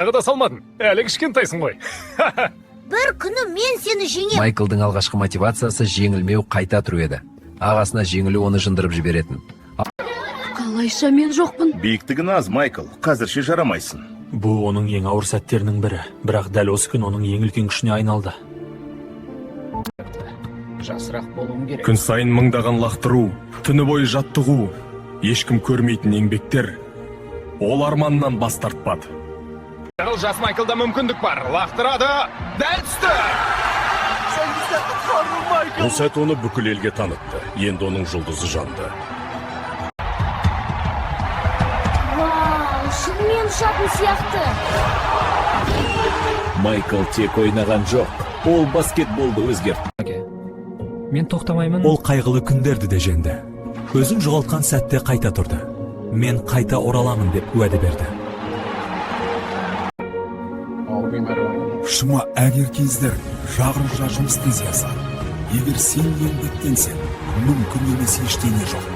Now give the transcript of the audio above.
Тағы да салмадың. Әлі кішкентайсың ғой. Бір күні мен сені жеңем. Майклдың алғашқы мотивациясы жеңілмеу, қайта тұру еді. Ағасына жеңілу оны жындырып жіберетін. Қалайша мен жоқпын. Биіктігін аз, Майкл. Қазірше жарамайсың. Бұл оның ең ауыр сәттерінің бірі. Бірақ дәл осы күн оның ең үлкен күшіне айналды. Жасырақ болуым керек. Күн сайын мыңдаған лақтыру, түні бойы жаттығу, ешкім көрмейтін еңбектер. Ол арманнан бас тартпады. Жас Майклда мүмкіндік бар. Лақтырады. Дәл түсті. Бұл сәт оны бүкіл елге танытты. Енді оның жұлдызы жанды. Вау, шынымен ұшатын сияқты. Майкл тек ойнаған жоқ. Ол баскетболды өзгертті. Мен тоқтамаймын. Ол қайғылы күндерді де жеңді. Өзін жоғалтқан сәтте қайта тұрды. Мен қайта ораламын деп уәде берді. Шыма әгер кездер жағырға жұмыс тезияса. Егер сен еңбектенсен, мүмкін емес ештеңе жоқ.